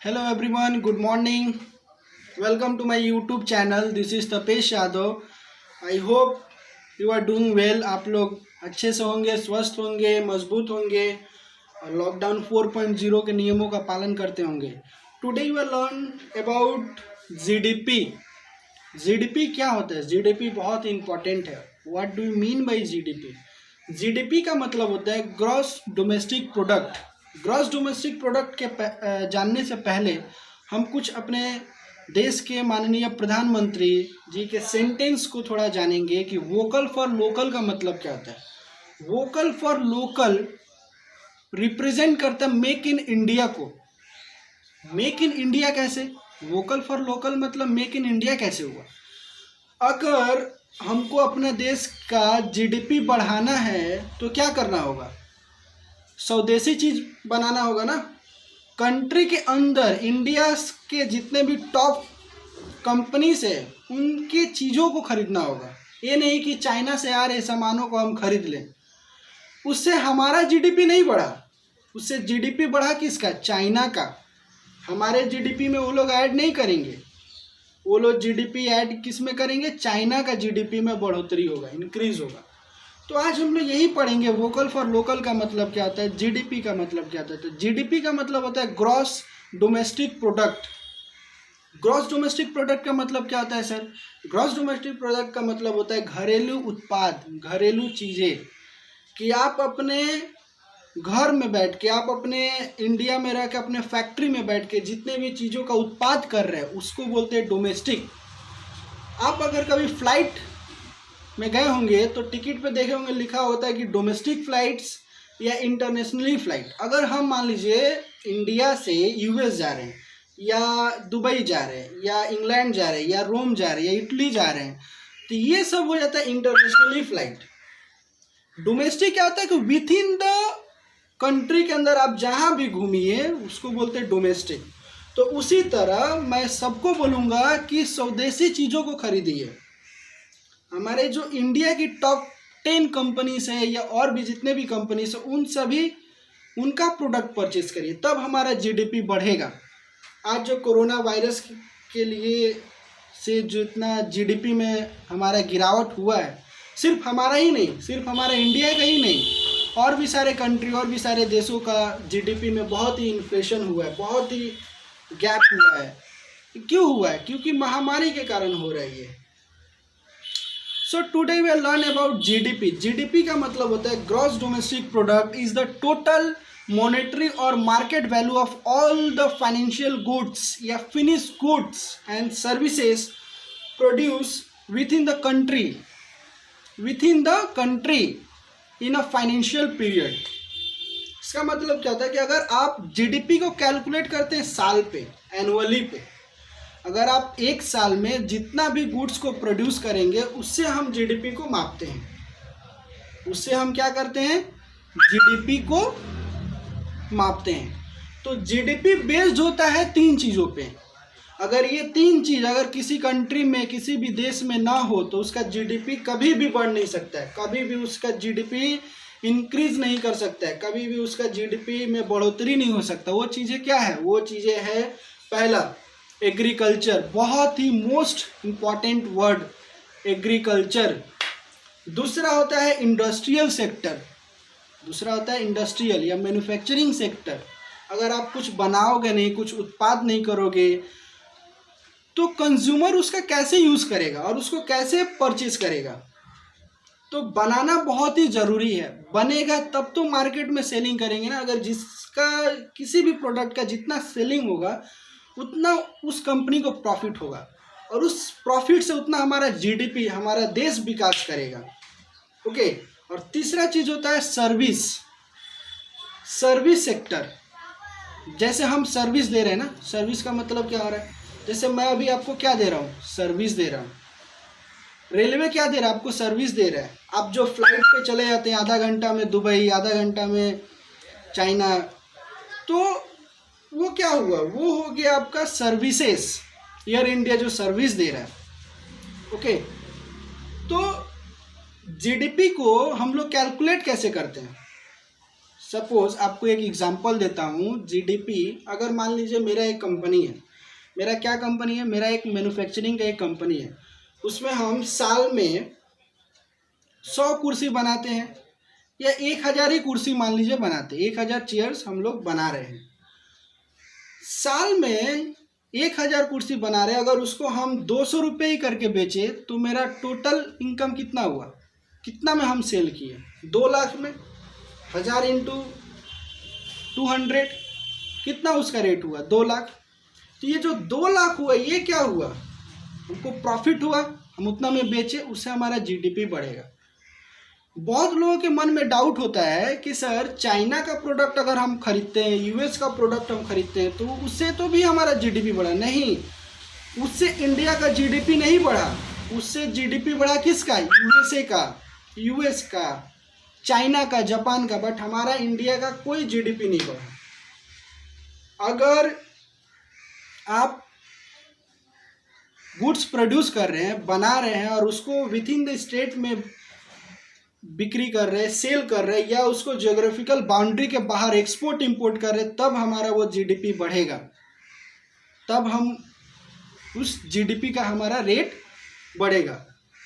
Hello everyone, good morning. Welcome to my YouTube channel. This is Tapesh Yadav. I hope you are doing well. आप लोग अच्छे से होंगे, स्वस्थ होंगे, मजबूत होंगे और लॉकडाउन 4.0 के नियमों का पालन करते होंगे. Today you will learn about GDP. GDP क्या होता है? जीडीपी बहुत इंपॉर्टेंट है. What do you mean by GDP? GDP का मतलब होता है gross domestic product. Gross domestic product के जानने से पहले हम कुछ अपने देश के माननीय प्रधानमंत्री जी के सेंटेंस को थोड़ा जानेंगे कि वोकल फॉर लोकल का मतलब क्या होता है. वोकल फॉर लोकल रिप्रेजेंट करता है मेक इन इंडिया को. मेक इन इंडिया कैसे? वोकल फॉर लोकल मतलब मेक इन इंडिया कैसे हुआ? अगर हमको अपने देश का जीडीपी बढ़ाना है तो क्या करना होगा? स्वदेशी चीज बनाना होगा ना. कंट्री के अंदर इंडिया के जितने भी टॉप कंपनीज है उनके चीज़ों को खरीदना होगा. ये नहीं कि चाइना से आ रहे सामानों को हम खरीद लें. उससे हमारा जीडीपी नहीं बढ़ा. उससे जीडीपी बढ़ा किसका? चाइना का. हमारे जीडीपी में वो लोग ऐड नहीं करेंगे. वो लोग जीडीपी ऐड किस में करेंगे? चाइना का जीडीपी में बढ़ोतरी होगा, इंक्रीज होगा. तो आज हम लोग यही पढ़ेंगे वोकल फॉर लोकल का मतलब क्या होता है, जीडीपी का मतलब क्या होता है. तो जीडीपी का मतलब होता है gross domestic product. Gross domestic product का मतलब क्या होता है सर? ग्रॉस डोमेस्टिक प्रोडक्ट का मतलब होता है घरेलू उत्पाद, घरेलू चीज़ें. कि आप अपने घर में बैठ के, आप अपने इंडिया में रह के, अपने फैक्ट्री में बैठ के जितने भी चीज़ों का उत्पाद कर रहे हैं उसको बोलते हैं डोमेस्टिक. आप अगर कभी फ्लाइट में गए होंगे तो टिकट पे देखे होंगे लिखा होता है कि डोमेस्टिक फ्लाइट्स या इंटरनेशनली फ्लाइट. अगर हम मान लीजिए इंडिया से यूएस जा रहे हैं या दुबई जा रहे हैं या इंग्लैंड जा रहे हैं या रोम जा रहे हैं या इटली जा रहे हैं तो ये सब हो जाता है इंटरनेशनली फ्लाइट. डोमेस्टिक क्या होता है कि विथ इन द कंट्री के अंदर आप जहाँ भी घूमिए उसको बोलते हैं डोमेस्टिक. तो उसी तरह मैं सबको बोलूँगा कि स्वदेशी चीज़ों को खरीदिए. हमारे जो इंडिया की टॉप 10 कंपनीज है या और भी जितने भी कंपनीज है उन सभी उनका प्रोडक्ट परचेज करिए, तब हमारा जीडीपी बढ़ेगा. आज जो कोरोना वायरस के लिए से जो इतना जीडीपी में हमारा गिरावट हुआ है, सिर्फ हमारा ही नहीं, सिर्फ हमारा इंडिया का ही नहीं, और भी सारे कंट्री और भी सारे देशों का जीडीपी में बहुत ही इन्फ्लेशन हुआ है, बहुत ही गैप हुआ है. क्यों हुआ है? क्योंकि महामारी के कारण हो रही है. So today we will learn about GDP. GDP का मतलब होता है Gross Domestic Product is the total monetary or market value of all the financial goods या finished goods and services produced within the country in a financial period. इसका मतलब क्या होता है कि अगर आप GDP को कैलकुलेट करते हैं साल पे, एनुअली पे, अगर आप एक साल में जितना भी गुड्स को प्रोड्यूस करेंगे उससे हम जीडीपी को मापते हैं. उससे हम क्या करते हैं? जीडीपी को मापते हैं. तो जीडीपी बेस्ड होता है 3 चीज़ों पे. अगर ये 3 चीज़ अगर किसी कंट्री में, किसी भी देश में ना हो तो उसका जीडीपी कभी भी बढ़ नहीं सकता है. कभी भी उसका जीडीपी इंक्रीज नहीं कर सकता है. कभी भी उसका जीडीपी में बढ़ोतरी नहीं हो सकता. वो चीज़ें क्या है? वो चीज़ें है, पहला एग्रीकल्चर, बहुत ही मोस्ट इम्पॉर्टेंट वर्ड एग्रीकल्चर. दूसरा होता है इंडस्ट्रियल सेक्टर. दूसरा होता है इंडस्ट्रियल या मैन्युफैक्चरिंग सेक्टर. अगर आप कुछ बनाओगे नहीं, कुछ उत्पाद नहीं करोगे तो कंज्यूमर उसका कैसे यूज़ करेगा और उसको कैसे परचेज करेगा? तो बनाना बहुत ही ज़रूरी है. बनेगा तब तो मार्केट में सेलिंग करेंगे ना. अगर जिसका किसी भी प्रोडक्ट का जितना सेलिंग होगा उतना उस कंपनी को प्रॉफिट होगा और उस प्रॉफिट से उतना हमारा जीडीपी, हमारा देश विकास करेगा. ओके. और तीसरा चीज़ होता है सर्विस. Service sector. जैसे हम सर्विस दे रहे हैं ना, सर्विस का मतलब क्या हो रहा है? जैसे मैं अभी आपको क्या दे रहा हूँ? सर्विस दे रहा हूँ. रेलवे क्या दे रहा है? आपको सर्विस दे रहा है. आप जो फ्लाइट पे चले जाते हैं आधा घंटा में दुबई, आधा घंटा में चाइना, तो वो क्या हुआ? वो हो गया आपका सर्विसेज. एयर इंडिया जो सर्विस दे रहा है. ओके. तो जीडीपी को हम लोग कैलकुलेट कैसे करते हैं? सपोज आपको एक एग्जांपल देता हूँ, जीडीपी। अगर मान लीजिए मेरा एक कंपनी है, मेरा क्या कंपनी है, मेरा एक मैन्युफैक्चरिंग का एक कंपनी है, उसमें हम साल में 100 कुर्सी बनाते हैं या 1000 ही कुर्सी मान लीजिए बनाते हैं, 1000 चेयर्स हम लोग बना रहे हैं। साल में 1000 कुर्सी बना रहे हैं, अगर उसको हम 200 रुपये ही करके बेचे तो मेरा टोटल इनकम कितना हुआ, कितना में हम सेल किए, 2 लाख में। 1000 इंटू 200 कितना उसका रेट हुआ, 2 लाख। तो ये जो 2 लाख हुआ ये क्या हुआ, हमको प्रॉफिट हुआ, हम उतना में बेचे, उससे हमारा जीडीपी बढ़ेगा। बहुत लोगों के मन में डाउट होता है कि सर चाइना का प्रोडक्ट अगर हम खरीदते हैं, यूएस का प्रोडक्ट हम खरीदते हैं तो उससे तो भी हमारा जीडीपी बढ़ा। नहीं, उससे इंडिया का जीडीपी नहीं बढ़ा, उससे जीडीपी बढ़ा किसका, यूएसए का, यूएस का, चाइना का, जापान का, बट हमारा इंडिया का कोई जीडीपी नहीं बढ़ा। अगर आप गुड्स प्रोड्यूस कर रहे हैं, बना रहे हैं और उसको विद इन द स्टेट में बिक्री कर रहे हैं, सेल कर रहे हैं, या उसको ज्योग्राफिकल बाउंड्री के बाहर एक्सपोर्ट इंपोर्ट कर रहे हैं, तब हमारा वो जीडीपी बढ़ेगा, तब हम उस जीडीपी का हमारा रेट बढ़ेगा।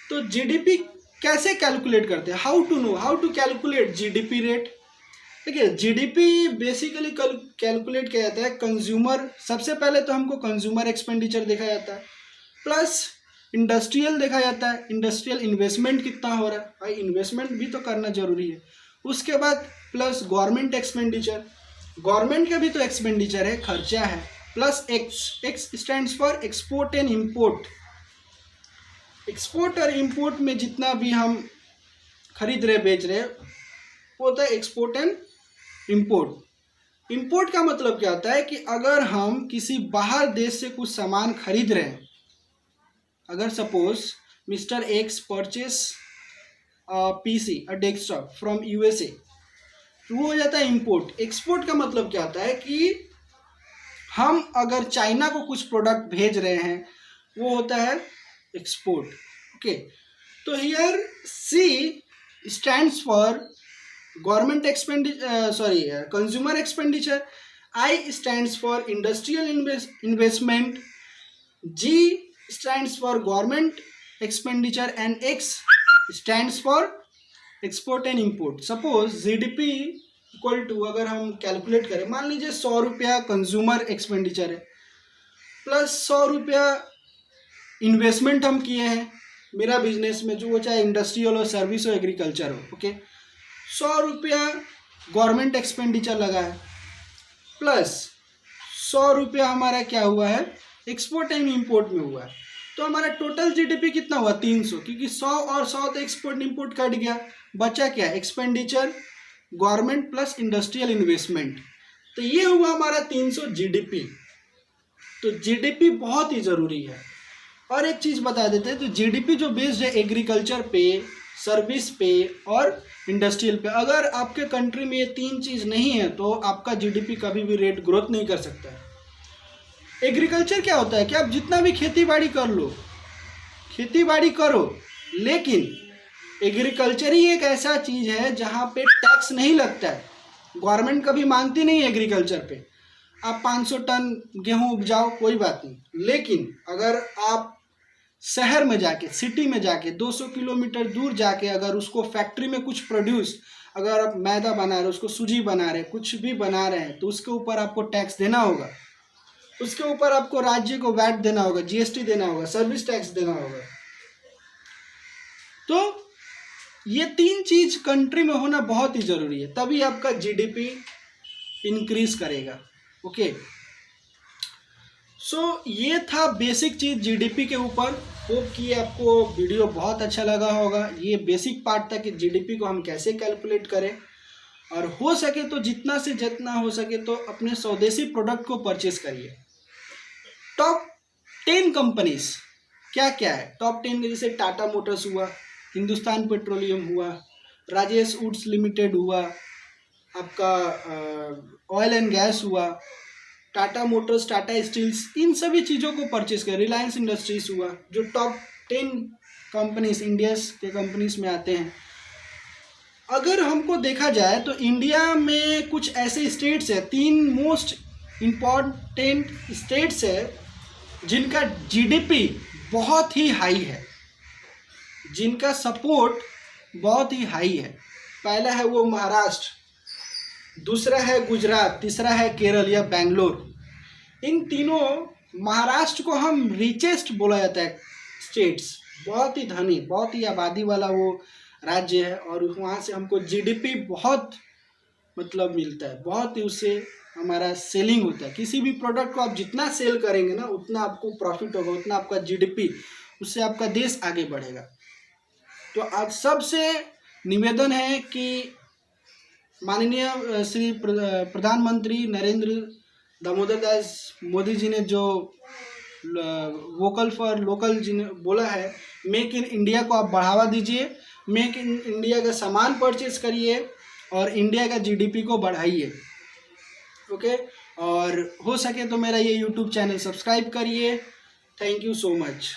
तो जीडीपी कैसे कैलकुलेट करते हैं, how to know, how to calculate GDP rate. देखिए जीडीपी बेसिकली कैलकुलेट किया जाता है कंज्यूमर, सबसे पहले तो हमको कंज्यूमर एक्सपेंडिचर देखा जाता है, प्लस इंडस्ट्रियल देखा जाता है, इंडस्ट्रियल इन्वेस्टमेंट कितना हो रहा है, भाई इन्वेस्टमेंट भी तो करना जरूरी है। उसके बाद प्लस गवर्नमेंट एक्सपेंडिचर, गवर्नमेंट का भी तो एक्सपेंडिचर है, खर्चा है, plus x stands for export and import. Export और इम्पोर्ट में जितना भी हम खरीद रहे बेच रहे वो होता है एक्सपोर्ट एंड इम्पोर्ट। इम्पोर्ट का मतलब क्या होता है कि अगर हम किसी बाहर देश से कुछ सामान खरीद रहे हैं, अगर suppose mister x purchase PC a desktop from USA, तो वो हो जाता है इम्पोर्ट। एक्सपोर्ट का मतलब क्या होता है कि हम अगर चाइना को कुछ प्रोडक्ट भेज रहे हैं, वो होता है एक्सपोर्ट। ओके, तो here C stands for government expenditure, consumer expenditure, I stands for industrial investment, G stands for government expenditure, and X stands for export and import. Suppose GDP equal to, अगर हम calculate करें, मान लीजिए 100 रुपया consumer expenditure है plus 100 रुपया investment हम किए हैं मेरा बिजनेस में, जो वो चाहे इंडस्ट्रियल हो, सर्विस हो, एग्रीकल्चर हो। ओके, 100 रुपया गवर्नमेंट एक्सपेंडिचर लगा है, प्लस 100 रुपया हमारा क्या हुआ है, एक्सपोर्ट एंड इंपोर्ट में हुआ है। तो हमारा टोटल जीडीपी कितना हुआ, 300, क्योंकि 100 और 100 तो एक्सपोर्ट इंपोर्ट कट गया, बचा क्या, expenditure, government plus industrial investment. तो ये हुआ हमारा 300 जीडीपी। तो जीडीपी बहुत ही ज़रूरी है। और एक चीज़ बता देते हैं, तो जीडीपी जो बेस्ड है एग्रीकल्चर पे, सर्विस पे और इंडस्ट्रियल पे। अगर आपके कंट्री में ये 3 चीज़ नहीं है तो आपका जीडीपी कभी भी रेट ग्रोथ नहीं कर सकता है। एग्रीकल्चर क्या होता है कि आप जितना भी खेती बाड़ी कर लो, खेती बाड़ी करो, लेकिन एग्रीकल्चर ही एक ऐसा चीज़ है जहाँ पे टैक्स नहीं लगता है, गवर्नमेंट कभी मांगती नहीं है एग्रीकल्चर पे। आप 500 टन गेहूँ उपजाओ कोई बात नहीं, लेकिन अगर आप शहर में जाके, सिटी में जाके 200 किलोमीटर दूर जाके अगर उसको फैक्ट्री में कुछ प्रोड्यूस, अगर आप मैदा बना रहे हो, उसको सूजी बना रहे हैं, कुछ भी बना रहे हैं, तो उसके ऊपर आपको टैक्स देना होगा, उसके ऊपर आपको राज्य को वैट देना होगा, जीएसटी देना होगा, सर्विस टैक्स देना होगा। तो ये 3 चीज कंट्री में होना बहुत ही जरूरी है, तभी आपका जीडीपी इंक्रीज करेगा। ओके, सो ये था बेसिक चीज जीडीपी के ऊपर। होप कि आपको वीडियो बहुत अच्छा लगा होगा। ये बेसिक पार्ट था कि जीडीपी को हम कैसे कैलकुलेट करें, और हो सके तो जितना से जितना हो सके तो अपने स्वदेशी प्रोडक्ट को परचेस करिए। टॉप 10 कंपनीज क्या क्या है, टॉप 10 में जैसे टाटा मोटर्स हुआ, हिंदुस्तान पेट्रोलियम हुआ, राजेश वुड्स लिमिटेड हुआ, आपका ऑयल एंड गैस हुआ, टाटा मोटर्स, टाटा स्टील्स, इन सभी चीज़ों को परचेस करें। रिलायंस इंडस्ट्रीज हुआ, जो टॉप 10 कंपनीज इंडिया के कंपनीज में आते हैं। अगर हमको देखा जाए तो इंडिया में कुछ ऐसे स्टेट्स है, 3 मोस्ट इम्पॉर्टेंट स्टेट्स है जिनका जीडीपी बहुत ही हाई है, जिनका सपोर्ट बहुत ही हाई है। पहला है वो महाराष्ट्र, दूसरा है गुजरात, तीसरा है केरल या बेंगलोर। इन तीनों, महाराष्ट्र को हम रिचेस्ट बोला जाता है स्टेट्स, बहुत ही धनी, बहुत ही आबादी वाला वो राज्य है, और वहाँ से हमको जीडीपी बहुत मतलब मिलता है, बहुत ही उससे हमारा सेलिंग होता है। किसी भी प्रोडक्ट को आप जितना सेल करेंगे ना, उतना आपको प्रॉफिट होगा, उतना आपका जीडीपी, उससे आपका देश आगे बढ़ेगा। तो आज सबसे निवेदन है कि माननीय श्री प्रधानमंत्री नरेंद्र दामोदर दास मोदी जी ने जो वोकल फॉर लोकल जी ने बोला है, मेक इन इंडिया को आप बढ़ावा दीजिए, मेक इन इंडिया का सामान परचेज करिए और इंडिया का जीडीपी को बढ़ाइए। ओके, और हो सके तो मेरा ये यूट्यूब चैनल सब्सक्राइब करिए। Thank you so much.